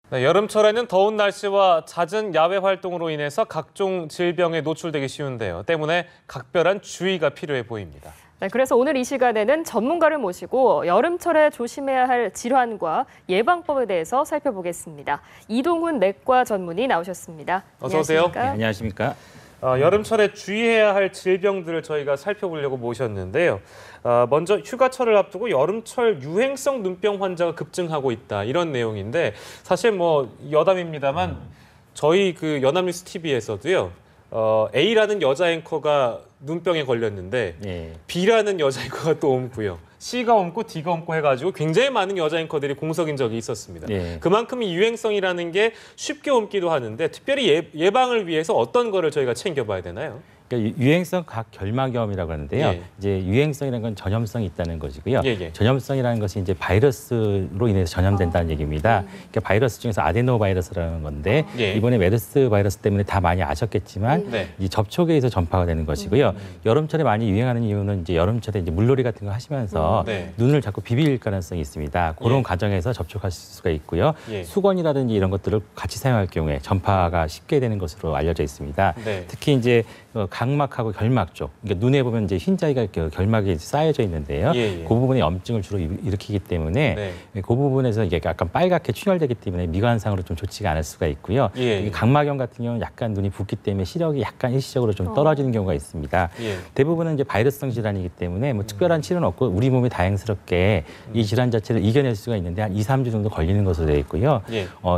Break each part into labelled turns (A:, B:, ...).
A: 네, 여름철에는 더운 날씨와 잦은 야외 활동으로 인해서 각종 질병에 노출되기 쉬운데요. 때문에 각별한 주의가 필요해 보입니다.
B: 네, 그래서 오늘 이 시간에는 전문가를 모시고 여름철에 조심해야 할 질환과 예방법에 대해서 살펴보겠습니다. 이동훈 내과 전문의 나오셨습니다.
A: 어서 오세요.
C: 네, 안녕하십니까.
A: 여름철에 주의해야 할 질병들을 저희가 살펴보려고 모셨는데요. 먼저 휴가철을 앞두고 여름철 유행성 눈병 환자가 급증하고 있다, 이런 내용인데, 사실 뭐 여담입니다만 저희 그 연합뉴스 TV에서도요. A라는 여자 앵커가 눈병에 걸렸는데 B라는 여자 앵커가 또 옮고요. C가 옮고 D가 옮고 해가지고 굉장히 많은 여자 앵커들이 공석인 적이 있었습니다. 그만큼 이 유행성이라는 게 쉽게 옮기도 하는데, 특별히 예방을 위해서 어떤 거를 저희가 챙겨봐야 되나요?
C: 그러니까 유행성 각결막염이라고 하는데요. 이제 유행성이라는 건 전염성이 있다는 것이고요. 전염성이라는 것이 이제 바이러스로 인해서 전염된다는 얘기입니다. 그러니까 바이러스 중에서 아데노 바이러스라는 건데 이번에 메르스 바이러스 때문에 다 많이 아셨겠지만 이 접촉에 의해서 전파가 되는 것이고요. 여름철에 많이 유행하는 이유는 이제 여름철에 이제 물놀이 같은 거 하시면서 눈을 자꾸 비빌 가능성이 있습니다. 그런 과정에서 접촉하실 수가 있고요. 수건이라든지 이런 것들을 같이 사용할 경우에 전파가 쉽게 되는 것으로 알려져 있습니다. 특히 이제 각막하고 결막 쪽, 그러니까 눈에 보면 이제 흰자위가 결막에 쌓여져 있는데요. 그 부분에 염증을 주로 일으키기 때문에 그 부분에서 이게 약간 빨갛게 충혈되기 때문에 미관상으로 좀 좋지가 않을 수가 있고요. 각막염 같은 경우는 약간 눈이 붓기 때문에 시력이 약간 일시적으로 좀 떨어지는 경우가 있습니다. 대부분은 이제 바이러스성 질환이기 때문에 뭐 특별한 치료는 없고 우리 몸이 다행스럽게 이 질환 자체를 이겨낼 수가 있는데 한 2, 3주 정도 걸리는 것으로 되어 있고요.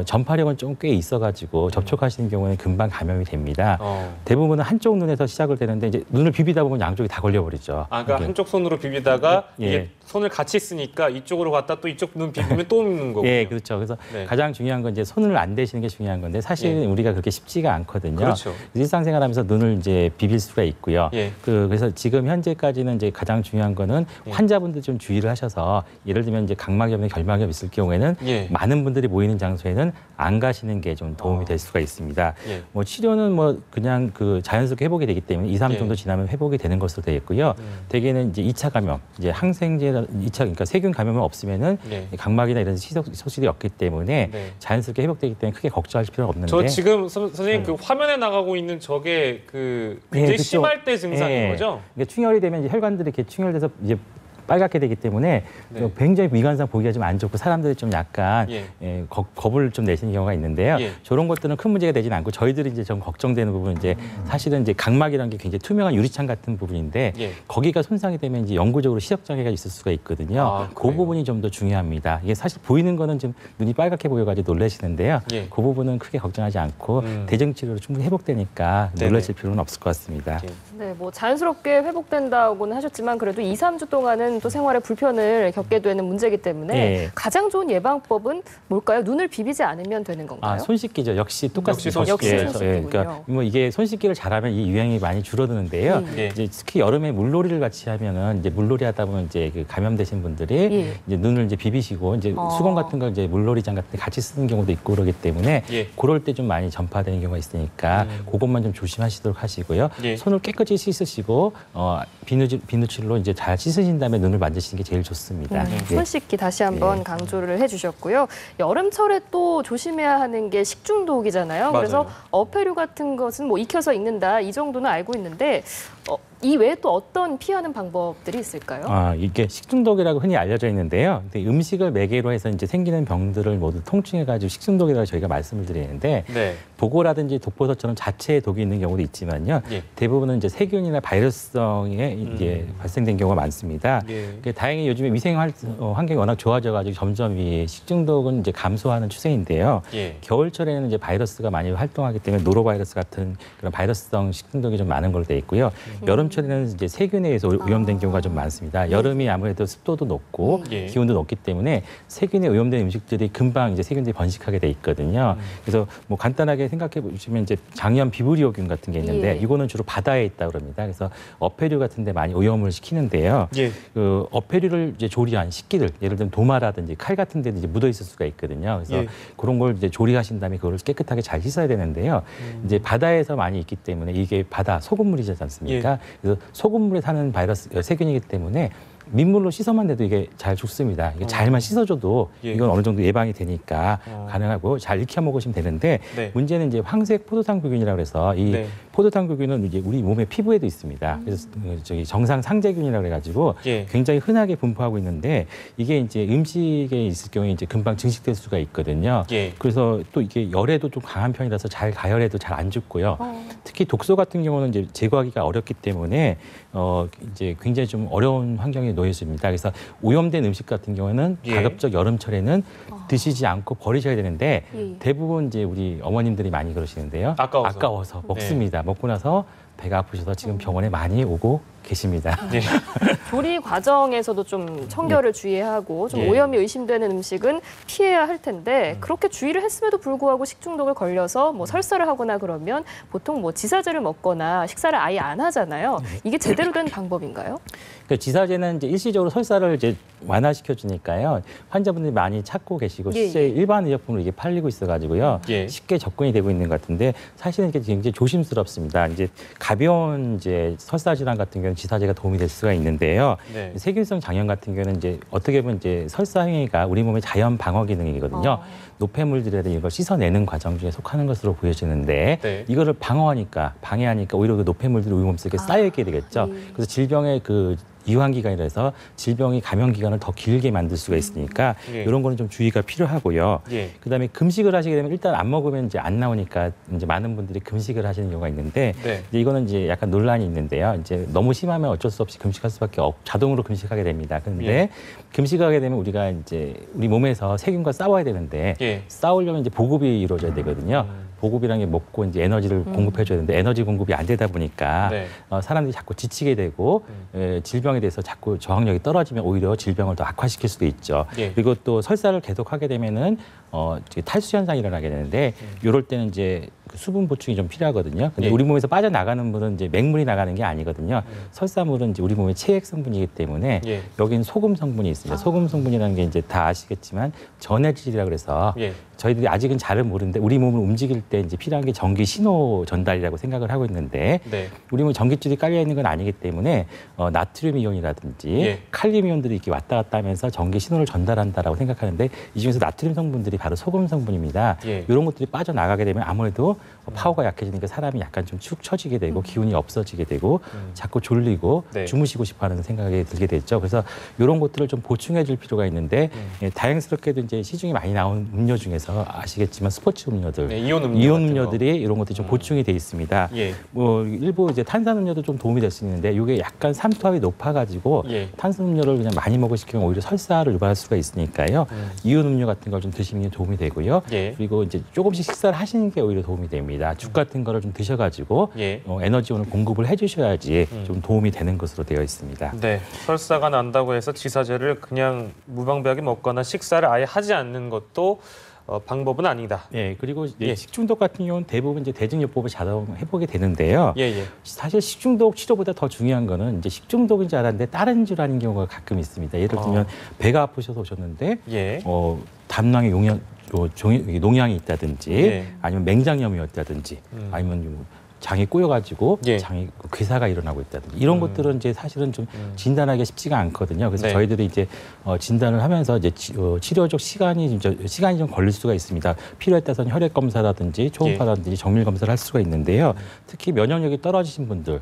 C: 전파력은 좀 꽤 있어가지고 접촉하시는 경우는 금방 감염이 됩니다. 대부분은 한쪽 눈에서 시작을 되는데 이제 눈을 비비다 보면 양쪽이 다 걸려버리죠.
A: 그러니까 한쪽 손으로 비비다가 이게 손을 같이 쓰니까 이쪽으로 갔다 또 이쪽 눈 비비면 또 옵는 거고요.
C: 그렇죠. 그래서 가장 중요한 건 이제 손을 안 대시는 게 중요한 건데 사실 우리가 그렇게 쉽지가 않거든요.
A: 그렇죠.
C: 일상생활하면서 눈을 이제 비빌 수가 있고요. 그래서 지금 현재까지는 이제 가장 중요한 거는 환자분들 좀 주의를 하셔서, 예를 들면 이제 각막염이나 결막염 있을 경우에는 많은 분들이 모이는 장소에는 안 가시는 게 좀 도움이 될 수가 있습니다. 뭐 치료는 뭐 그냥 그 자연스럽게 회복이 되기 때문에 2, 3주 정도 지나면 회복이 되는 것으로 되어 있고요. 대개는 이제 2차 감염, 이제 항생제 2차, 그러니까 세균 감염은 없으면은 각막이나 이런 소실이 없기 때문에 자연스럽게 회복되기 때문에 크게 걱정하실 필요는 없는데.
A: 저 지금 선생님 그 화면에 나가고 있는 저게 그 굉장히 심할 때 증상인 거죠?
C: 그러니까 충혈이 되면 이제 혈관들이 이렇게 충혈돼서 이제 빨갛게 되기 때문에 굉장히 미관상 보기가 좀 안 좋고 사람들이 좀 약간 겁을 좀 내시는 경우가 있는데요. 저런 것들은 큰 문제가 되지는 않고, 저희들이 이제 좀 걱정되는 부분은 이제 사실은 이제 각막이라는 게 굉장히 투명한 유리창 같은 부분인데 거기가 손상이 되면 이제 영구적으로 시력 장애가 있을 수가 있거든요. 그 부분이 좀 더 중요합니다. 이게 사실 보이는 거는 좀 눈이 빨갛게 보여가지고 놀라시는데요. 그 부분은 크게 걱정하지 않고 대증 치료로 충분히 회복되니까 놀라실 필요는 없을 것 같습니다.
B: 네, 뭐 자연스럽게 회복된다고는 하셨지만 그래도 2, 3주 동안은 또 생활에 불편을 겪게 되는 문제이기 때문에 가장 좋은 예방법은 뭘까요? 눈을 비비지 않으면 되는 건가요?
C: 손 씻기죠. 역시 똑같습니다.
B: 역시 손 씻기군요.
C: 그러니까 뭐 이게 손 씻기를 잘하면 이 유행이 많이 줄어드는데요. 이제 특히 여름에 물놀이를 같이 하면은 이제 물놀이 하다 보면 이제 그 감염되신 분들이 이제 눈을 이제 비비시고 이제 수건 같은 걸 이제 물놀이장 같은 데 같이 쓰는 경우도 있고 그러기 때문에 그럴 때 좀 많이 전파되는 경우가 있으니까 그것만 좀 조심하시도록 하시고요. 손을 깨끗이 씻으시고 비누칠로 이제 잘 씻으신 다음에 눈을 만지시는 게 제일 좋습니다.
B: 손 씻기 다시 한번 강조를 해주셨고요. 여름철에 또 조심해야 하는 게 식중독이잖아요. 그래서 어패류 같은 것은 뭐 익혀서 익는다, 이 정도는 알고 있는데 이 외에 또 어떤 피하는 방법들이 있을까요?
C: 이게 식중독이라고 흔히 알려져 있는데요. 근데 음식을 매개로 해서 이제 생기는 병들을 모두 통칭해가지고 식중독이라고 저희가 말씀을 드리는데 보고라든지 독버섯처럼 자체에 독이 있는 경우도 있지만요. 대부분은 이제 세균이나 바이러스성에 이제 발생된 경우가 많습니다. 다행히 요즘에 위생 환경이 워낙 좋아져가지고 점점 이 식중독은 이제 감소하는 추세인데요. 겨울철에는 이제 바이러스가 많이 활동하기 때문에 노로바이러스 같은 그런 바이러스성 식중독이 좀 많은 걸로 돼 있고요. 여름철에는 이제 세균에 의해서 오염된 경우가 좀 많습니다. 여름이 아무래도 습도도 높고 기온도 높기 때문에 세균에 오염된 음식들이 금방 이제 세균들이 번식하게 돼 있거든요. 그래서 뭐 간단하게 생각해 보시면 이제 장염 비브리오균 같은 게 있는데 이거는 주로 바다에 있다 그럽니다. 그래서 어패류 같은 데 많이 오염을 시키는데요. 그 어패류를 이제 조리한 식기들, 예를 들면 도마라든지 칼 같은 데도 이제 묻어 있을 수가 있거든요. 그래서 그런 걸 이제 조리하신 다음에 그걸 깨끗하게 잘 씻어야 되는데요. 이제 바다에서 많이 있기 때문에 이게 바다 소금물이지 않습니까? 그래서 소금물에 사는 바이러스 세균이기 때문에 민물로 씻어만 내도 이게 잘 죽습니다. 이게 잘만 씻어줘도
A: 예.
C: 이건 어느 정도 예방이 되니까 가능하고 잘 익혀 먹으시면 되는데
A: 네.
C: 문제는 이제 황색 포도당구균이라고 해서 이
A: 네.
C: 포도당구균은 이제 우리 몸의 피부에도 있습니다. 그래서 저기 정상 상재균이라고 해가지고
A: 예.
C: 굉장히 흔하게 분포하고 있는데 이게 이제 음식에 있을 경우에 이제 금방 증식될 수가 있거든요.
A: 예.
C: 그래서 또 이게 열에도 좀 강한 편이라서 잘 가열해도 잘 안 죽고요. 특히 독소 같은 경우는 이제 제거하기가 어렵기 때문에 이제 굉장히 좀 어려운 환경에 놓여 있습니다. 그래서 오염된 음식 같은 경우는
A: 예.
C: 가급적 여름철에는 드시지 않고 버리셔야 되는데
B: 예.
C: 대부분 이제 우리 어머님들이 많이 그러시는데요.
A: 아까워서.
C: 먹습니다. 먹고 나서 배가 아프셔서 지금 병원에 많이 오고 계십니다.
A: 네.
B: 조리 과정에서도 좀 청결을 주의하고 좀
A: 예.
B: 오염이 의심되는 음식은 피해야 할 텐데 그렇게 주의를 했음에도 불구하고 식중독을 걸려서 뭐 설사를 하거나 그러면 보통 뭐 지사제를 먹거나 식사를 아예 안 하잖아요. 이게 제대로 된 방법인가요?
C: 그 지사제는 이제 일시적으로 설사를 이제 완화시켜 주니까요. 환자분들이 많이 찾고 계시고
B: 예,
C: 실제 일반 의약품으로 이게 팔리고 있어가지고요.
A: 예.
C: 쉽게 접근이 되고 있는 것 같은데 사실은 이게 굉장히 조심스럽습니다. 이제 가벼운 이제 설사 질환 같은 경우는 지사제가 도움이 될 수가 있는데요.
A: 네.
C: 세균성 장염 같은 경우는 이제 어떻게 보면 이제 설사 행위가 우리 몸의 자연 방어 기능이거든요. 노폐물들이라든지 이걸 씻어내는 과정 중에 속하는 것으로 보여지는데
A: 네.
C: 이거를 방해하니까 오히려 그 노폐물들이 우리 몸속에 쌓여있게 되겠죠. 그래서 질병의 그 이환기간이라서 질병이 감염 기간을 더 길게 만들 수가 있으니까
A: 예.
C: 이런 거는 좀 주의가 필요하고요.
A: 예.
C: 그다음에 금식을 하시게 되면 일단 안 먹으면 이제 안 나오니까 이제 많은 분들이 금식을 하시는 경우가 있는데
A: 네.
C: 이제 이거는 이제 약간 논란이 있는데요. 이제 너무 심하면 어쩔 수 없이 금식할 수밖에 자동으로 금식하게 됩니다. 그런데
A: 예.
C: 금식하게 되면 우리가 이제 우리 몸에서 세균과 싸워야 되는데
A: 예.
C: 싸우려면 이제 보급이 이루어져야 되거든요. 보급이라는 게 먹고 이제 에너지를 공급해줘야 되는데 에너지 공급이 안 되다 보니까
A: 네.
C: 사람들이 자꾸 지치게 되고 질병에 대해서 자꾸 저항력이 떨어지면 오히려 질병을 더 악화시킬 수도 있죠.
A: 예.
C: 그리고 또 설사를 계속하게 되면은 이제 탈수 현상이 일어나게 되는데 이럴 때는 이제 그 수분 보충이 좀 필요하거든요. 근데
A: 예.
C: 우리 몸에서 빠져나가는 물은 이제 맹물이 나가는 게 아니거든요. 설사물은 이제 우리 몸의 체액 성분이기 때문에
A: 예.
C: 여기는 소금 성분이 있습니다. 소금 성분이라는 게 이제 다 아시겠지만 전해질이라 그래서
A: 예.
C: 저희들이 아직은 잘은 모르는데 우리 몸을 움직일 때 이제 필요한 게 전기 신호 전달이라고 생각을 하고 있는데
A: 네.
C: 우리 몸에 전기줄이 깔려 있는 건 아니기 때문에 나트륨 이온이라든지
A: 예.
C: 칼륨 이온들이 이렇게 왔다 갔다 하면서 전기 신호를 전달한다라고 생각하는데 이 중에서 나트륨 성분들이 바로 소금 성분입니다.
A: 예.
C: 이런 것들이 빠져나가게 되면 아무래도 파워가 약해지니까 사람이 약간 좀 축 처지게 되고 기운이 없어지게 되고 자꾸 졸리고
A: 네.
C: 주무시고 싶어하는 생각이 들게 됐죠. 그래서 이런 것들을 좀 보충해 줄 필요가 있는데 다행스럽게도 이제 시중에 많이 나온 음료 중에서 아시겠지만 스포츠 음료들,
A: 네, 이온 음료
C: 이온
A: 같은 거.
C: 음료들이 이런 것들이 좀 보충이 돼 있습니다.
A: 예.
C: 뭐 일부 이제 탄산음료도 좀 도움이 될 수 있는데 이게 약간 삼투압이 높아가지고
A: 예.
C: 탄산음료를 그냥 많이 먹으실 경우 오히려 설사를 유발할 수가 있으니까요. 이온 음료 같은 걸 좀 드시는 게 도움이 되고요.
A: 예.
C: 그리고 이제 조금씩 식사를 하시는 게 오히려 도움이 됩니다. 죽 같은 거를 좀 드셔가지고
A: 예.
C: 에너지원을 공급을 해주셔야지 좀 도움이 되는 것으로 되어 있습니다.
A: 네, 설사가 난다고 해서 지사제를 그냥 무방비하게 먹거나 식사를 아예 하지 않는 것도 방법은 아니다.
C: 네, 그리고 이제
A: 예.
C: 식중독 같은 경우는 대부분 이제 대증요법을 자동해보게 되는데요.
A: 예, 예.
C: 사실 식중독 치료보다 더 중요한 거는 이제 식중독인 줄 알았는데 다른 질환인 경우가 가끔 있습니다. 예를 들면 배가 아프셔서 오셨는데
A: 예.
C: 담낭에 농양이 있다든지
A: 예.
C: 아니면 맹장염이었다든지 아니면 뭐 장이 꼬여가지고
A: 예.
C: 장이 괴사가 일어나고 있다든지 이런 것들은 이제 사실은 좀 진단하기가 쉽지가 않거든요. 그래서
A: 네.
C: 저희들이 이제 진단을 하면서 이제 치료적 시간이 좀 걸릴 수가 있습니다. 필요에 따라서는 혈액 검사라든지 초음파라든지 정밀 검사를 할 수가 있는데요. 특히 면역력이 떨어지신 분들,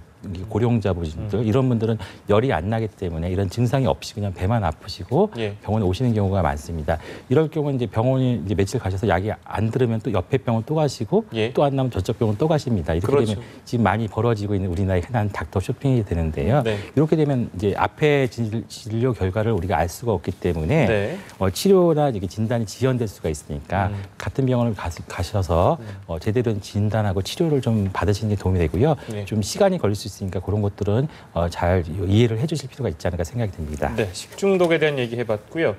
C: 고령자분들 이런 분들은 열이 안 나기 때문에 이런 증상이 없이 그냥 배만 아프시고
A: 예.
C: 병원에 오시는 경우가 많습니다. 이럴 경우는 이제 병원에 이제 며칠 가셔서 약이 안 들으면 또 옆에 병원 또 가시고
A: 예.
C: 또 안 나면 저쪽 병원 또 가십니다. 이렇게
A: 그렇죠.
C: 되면 지금 많이 벌어지고 있는 우리나라의 흔한 닥터 쇼핑이 되는데요.
A: 네.
C: 이렇게 되면 이제 앞에 진료 결과를 우리가 알 수가 없기 때문에
A: 네.
C: 치료나 이게 진단이 지연될 수가 있으니까 같은 병원을 가셔서 제대로 된 진단하고 치료를 좀 받으시는 게 도움이 되고요.
A: 네.
C: 좀 시간이 걸릴 수 있으니까 그런 것들은 잘 이해를 해주실 필요가 있지 않을까 생각이 듭니다.
A: 네, 식중독에 대한 얘기 해봤고요.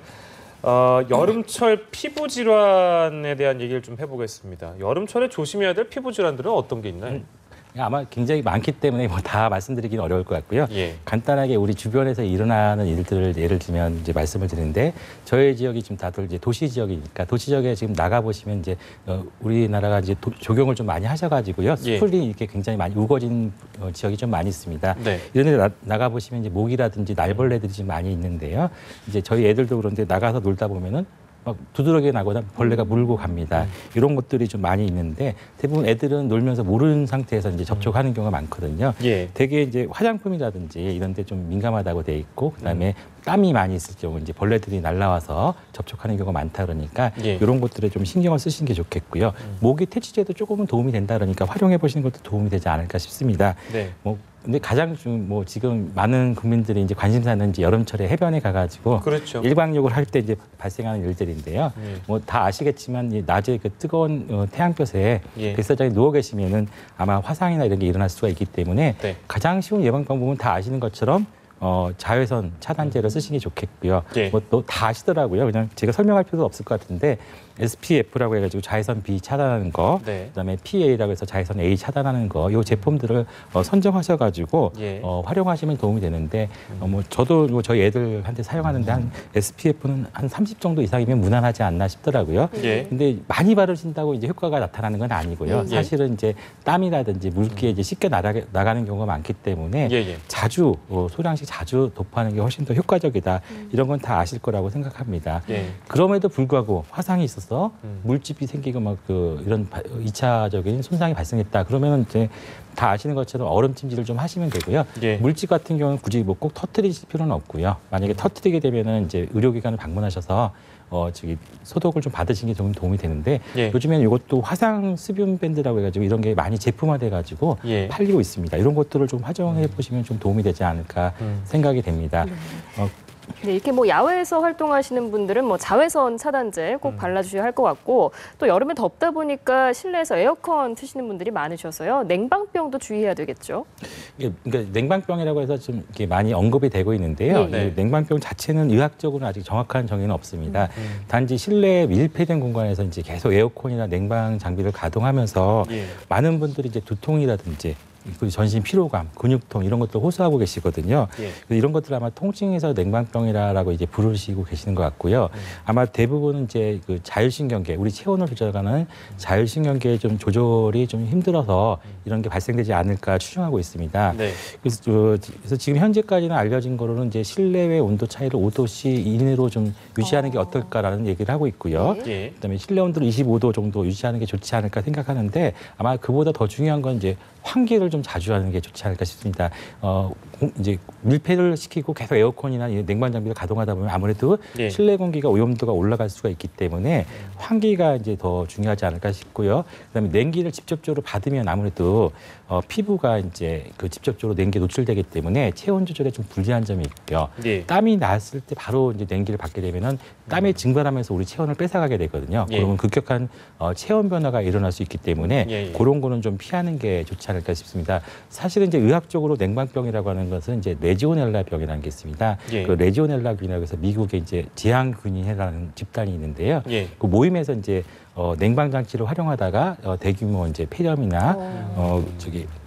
A: 여름철 피부 질환에 대한 얘기를 좀 해보겠습니다. 여름철에 조심해야 될 피부 질환들은 어떤 게 있나요?
C: 아마 굉장히 많기 때문에 뭐 다 말씀드리기는 어려울 것 같고요.
A: 예.
C: 간단하게 우리 주변에서 일어나는 일들을 예를 들면 이제 말씀을 드리는데 저희 지역이 지금 다들 이제 도시 지역이니까 도시 지역에 지금 나가 보시면 이제 우리나라가 이제 조경을 좀 많이 하셔가지고요. 숲이 이렇게 굉장히 많이 우거진 지역이 좀 많이 있습니다.
A: 네.
C: 이런 데 나가 보시면 이제 모기라든지 날벌레들이 좀 많이 있는데요. 이제 저희 애들도 그런데 나가서 놀다 보면은 막 두드러기 나거나 벌레가 물고 갑니다. 이런 것들이 좀 많이 있는데 대부분 애들은 놀면서 모르는 상태에서 이제 접촉하는 경우가 많거든요.
A: 예.
C: 되게 이제 화장품이라든지 이런 데 좀 민감하다고 돼 있고 그다음에 땀이 많이 있을 경우 이제 벌레들이 날라와서 접촉하는 경우가 많다 그러니까
A: 예.
C: 이런 것들에 좀 신경을 쓰시는 게 좋겠고요. 모기 퇴치제도 조금은 도움이 된다 그러니까 활용해 보시는 것도 도움이 되지 않을까 싶습니다.
A: 네.
C: 근데 가장 뭐 지금 많은 국민들이 이제 관심사는 이제 여름철에 해변에 가가지고
A: 그렇죠.
C: 일광욕을 할 때 이제 발생하는 일들인데요. 뭐 다 아시겠지만 이 낮에 그 뜨거운 태양볕에 백사장에 누워 계시면은 아마 화상이나 이런 게 일어날 수가 있기 때문에
A: 네.
C: 가장 쉬운 예방 방법은 다 아시는 것처럼 자외선 차단제를 쓰시는 게 좋겠고요.
A: 예.
C: 뭐 또 다 아시더라고요. 그냥 제가 설명할 필요도 없을 것 같은데 SPF라고 해가지고 자외선 B 차단하는 거,
A: 네.
C: 그다음에 PA라고 해서 자외선 A 차단하는 거, 이 제품들을 선정하셔가지고
A: 예.
C: 활용하시면 도움이 되는데 뭐 저도 뭐 저희 애들한테 사용하는데 한 SPF는 한 30 정도 이상이면 무난하지 않나 싶더라고요.
A: 예.
C: 근데 많이 바르신다고 이제 효과가 나타나는 건 아니고요. 사실은 이제 땀이라든지 물기에 이제 쉽게 나가는 경우가 많기 때문에 자주 소량씩 자주 도포하는 게 훨씬 더 효과적이다. 이런 건 다 아실 거라고 생각합니다. 그럼에도 불구하고 화상이 있어서 물집이 생기고 막 이런 2차적인 손상이 발생했다. 그러면 이제 다 아시는 것처럼 얼음찜질을 좀 하시면 되고요. 물집 같은 경우는 굳이 뭐 꼭 터뜨리실 필요는 없고요. 만약에 터뜨리게 되면은 이제 의료기관을 방문하셔서 소독을 좀 받으시는 게 좀 도움이 되는데 요즘에는 이것도 화상 수분 밴드라고 해가지고 이런 게 많이 제품화돼가지고 팔리고 있습니다. 이런 것들을 좀 활용해 보시면 좀 도움이 되지 않을까 생각이 됩니다.
B: 네, 이렇게 뭐 야외에서 활동하시는 분들은 뭐 자외선 차단제 꼭 발라주셔야 할 것 같고 또 여름에 덥다 보니까 실내에서 에어컨 트시는 분들이 많으셔서요. 냉방병도 주의해야 되겠죠.
C: 그러니까 냉방병이라고 해서 좀 이렇게 많이 언급이 되고 있는데요. 이 냉방병 자체는 의학적으로는 아직 정확한 정의는 없습니다. 단지 실내 밀폐된 공간에서 이제 계속 에어컨이나 냉방 장비를 가동하면서 많은 분들이 이제 두통이라든지 그리고 전신 피로감, 근육통 이런 것들 호소하고 계시거든요. 이런 것들 아마 통칭해서 냉방병이라고 이제 부르시고 계시는 것 같고요. 아마 대부분은 이제 그 자율신경계, 우리 체온을 조절하는 자율신경계의 좀 조절이 좀 힘들어서 이런 게 발생되지 않을까 추정하고 있습니다. 그래서 지금 현재까지는 알려진 거로는 이제 실내외 온도 차이를 5도씨 이내로 좀 유지하는 게 어떨까라는 얘기를 하고 있고요. 그다음에 실내 온도를 25도 정도 유지하는 게 좋지 않을까 생각하는데 아마 그보다 더 중요한 건 이제 환기를 좀 자주 하는 게 좋지 않을까 싶습니다. 이제 밀폐를 시키고 계속 에어컨이나 냉방 장비를 가동하다 보면 아무래도 실내 공기가 오염도가 올라갈 수가 있기 때문에 환기가 이제 더 중요하지 않을까 싶고요. 그다음에 냉기를 직접적으로 받으면 아무래도 피부가 이제 그 직접적으로 냉기에 노출되기 때문에 체온 조절에 좀 불리한 점이 있고요. 땀이 났을 때 바로 이제 냉기를 받게 되면은 땀이 증발하면서 우리 체온을 뺏어가게 되거든요. 그러면 급격한 체온 변화가 일어날 수 있기 때문에 그런 거는 좀 피하는 게 좋지 않을까 싶습니다. 사실은 이제 의학적으로 냉방병이라고 하는 것은 이제 레지오넬라 병이라는 게 있습니다. 그 레지오넬라균이라고 해서 미국에 이제 지향균이라는 집단이 있는데요. 그 모임에서 이제 냉방 장치를 활용하다가 대규모 이제 폐렴이나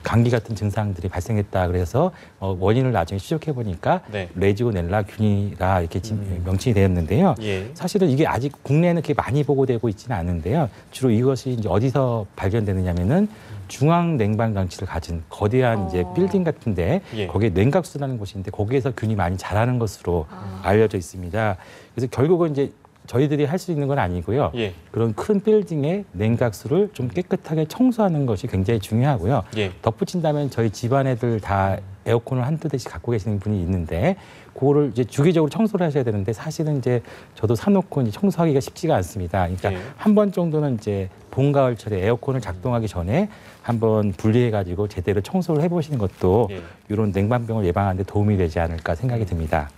C: 감기 같은 증상들이 발생했다 그래서 원인을 나중에 추적해 보니까 레지오넬라균이라 이렇게 명칭이 되었는데요. 사실은 이게 아직 국내에는 그렇게 많이 보고되고 있지는 않은데요. 주로 이것이 이제 어디서 발견되느냐면은 중앙 냉방 장치를 가진 거대한 이제 빌딩 같은데 거기에 냉각수라는 곳인데 거기에서 균이 많이 자라는 것으로 알려져 있습니다. 그래서 결국은 이제 저희들이 할 수 있는 건 아니고요. 그런 큰 빌딩의 냉각수를 좀 깨끗하게 청소하는 것이 굉장히 중요하고요. 덧붙인다면 저희 집안 애들 다 에어컨을 한두 대씩 갖고 계시는 분이 있는데 그거를 이제 주기적으로 청소를 하셔야 되는데 사실은 이제 저도 사놓고 이제 청소하기가 쉽지가 않습니다. 그러니까 한 번 정도는 이제 봄, 가을철에 에어컨을 작동하기 전에 한번 분리해가지고 제대로 청소를 해보시는 것도 이런 냉방병을 예방하는 데 도움이 되지 않을까 생각이 듭니다.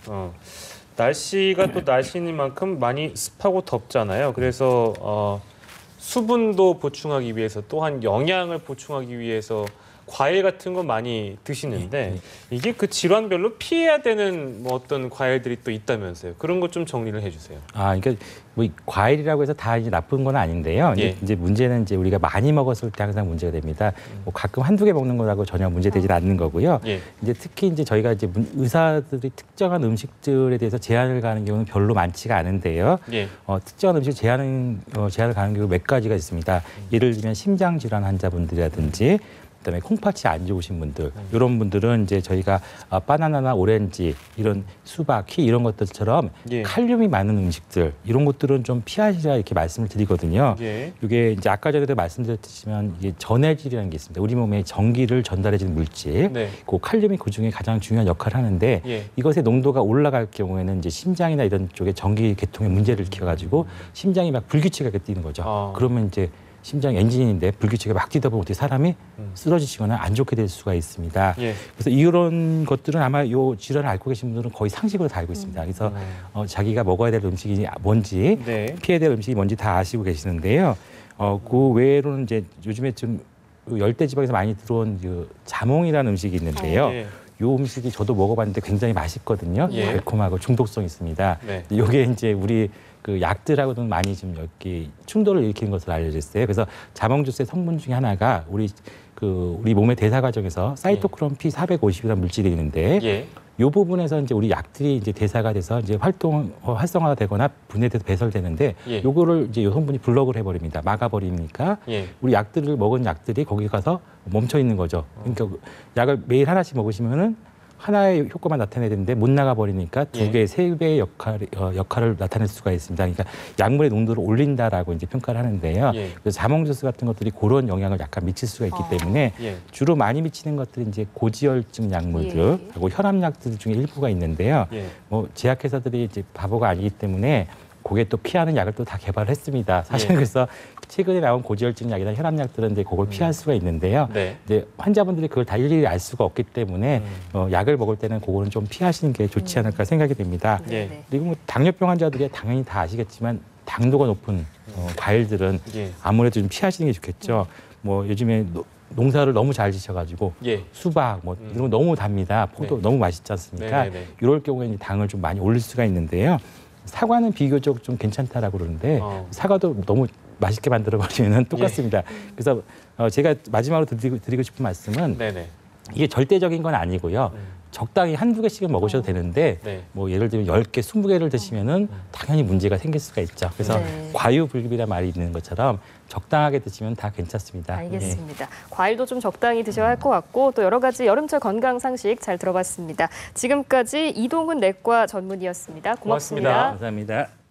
A: 날씨가 또 날씨인 만큼 많이 습하고 덥잖아요. 그래서 수분도 보충하기 위해서 또한 영양을 보충하기 위해서 과일 같은 거 많이 드시는데 이게 그 질환별로 피해야 되는 뭐 어떤 과일들이 또 있다면서요. 그런 것 좀 정리를 해주세요.
C: 그러니까 뭐 과일이라고 해서 다 이제 나쁜 건 아닌데요. 이제 문제는 이제 우리가 많이 먹었을 때 항상 문제가 됩니다. 뭐 가끔 한두 개 먹는 거라고 전혀 문제되지 않는 거고요. 이제 특히 이제 저희가 이제 의사들이 특정한 음식들에 대해서 제한을 가는 경우는 별로 많지가 않은데요. 특정한 음식 제한을 가는 경우 몇 가지가 있습니다. 예를 들면 심장 질환 환자분들이라든지 그다음에 콩팥이 안 좋으신 분들, 이런 분들은 이제 저희가 바나나나 오렌지, 이런 수박, 키 이런 것들처럼 칼륨이 많은 음식들, 이런 것들은 좀 피하시라 이렇게 말씀을 드리거든요. 이게 이제 아까 전에도 말씀드렸지만 이게 전해질이라는 게 있습니다. 우리 몸에 전기를 전달해주는 물질, 그 칼륨이 그 중에 가장 중요한 역할을 하는데 이것의 농도가 올라갈 경우에는 이제 심장이나 이런 쪽에 전기 계통에 문제를 일으켜가지고 심장이 막 불규칙하게 뛰는 거죠. 그러면 이제 심장 엔진인데 불규칙하게 막 뛰다 보면 어떻게 사람이 쓰러지시거나 안 좋게 될 수가 있습니다. 그래서 이런 것들은 아마 이 질환을 앓고 계신 분들은 거의 상식으로 다 알고 있습니다. 그래서 자기가 먹어야 될 음식이 뭔지, 피해야 될 음식이 뭔지 다 아시고 계시는데요. 그 외로는 이제 요즘에 좀 열대 지방에서 많이 들어온 그 자몽이라는 음식이 있는데요. 이 음식이 저도 먹어봤는데 굉장히 맛있거든요. 달콤하고 중독성 있습니다. 이게 이제 우리 그 약들하고는 많이 좀 이렇게 충돌을 일으키는 것으로 알려져 있어요. 그래서 자몽 주스의 성분 중에 하나가 우리 몸의 대사 과정에서 사이토크롬 P450이라는 물질이 있는데 이 부분에서 이제 우리 약들이 이제 대사가 돼서 이제 활성화가 되거나 분해돼서 배설되는데 요거를 이제 요 성분이 블럭을 해버립니다. 막아버리니까 우리 약들을 먹은 약들이 거기 가서 멈춰 있는 거죠. 그러니까 약을 매일 하나씩 먹으시면은 하나의 효과만 나타내야 되는데 못 나가버리니까 두 배, 세 배의 역할을 나타낼 수가 있습니다. 그러니까 약물의 농도를 올린다라고 이제 평가를 하는데요. 그래서 자몽 주스 같은 것들이 그런 영향을 약간 미칠 수가 있기 때문에 주로 많이 미치는 것들이 이제 고지혈증 약물들 하고 혈압약들 중에 일부가 있는데요. 뭐 제약회사들이 이제 바보가 아니기 때문에 그게 또 피하는 약을 또 다 개발을 했습니다. 사실 그래서 최근에 나온 고지혈증 약이나 혈압약들은 이제 그걸 피할 수가 있는데요. 이제 환자분들이 그걸 다 일일이 알 수가 없기 때문에 약을 먹을 때는 그거는 좀 피하시는 게 좋지 않을까 생각이 됩니다. 그리고 뭐 당뇨병 환자들이 당연히 다 아시겠지만 당도가 높은 과일들은 아무래도 좀 피하시는 게 좋겠죠. 뭐 요즘에 농사를 너무 잘 지셔가지고 수박 뭐 이런 거 너무 답니다. 포도 너무 맛있지 않습니까? 이럴 경우에는 당을 좀 많이 올릴 수가 있는데요. 사과는 비교적 좀 괜찮다라고 그러는데 사과도 너무 맛있게 만들어버리면 똑같습니다. 그래서 제가 마지막으로 드리고 싶은 말씀은 이게 절대적인 건 아니고요. 적당히 한두 개씩은 먹으셔도 되는데 뭐 예를 들면 10개, 20개를 드시면은 당연히 문제가 생길 수가 있죠. 그래서 과유불급이라는 말이 있는 것처럼 적당하게 드시면 다 괜찮습니다.
B: 알겠습니다. 과일도 좀 적당히 드셔야 할 것 같고 또 여러 가지 여름철 건강 상식 잘 들어봤습니다. 지금까지 이동훈 내과 전문의였습니다. 고맙습니다.
C: 감사합니다.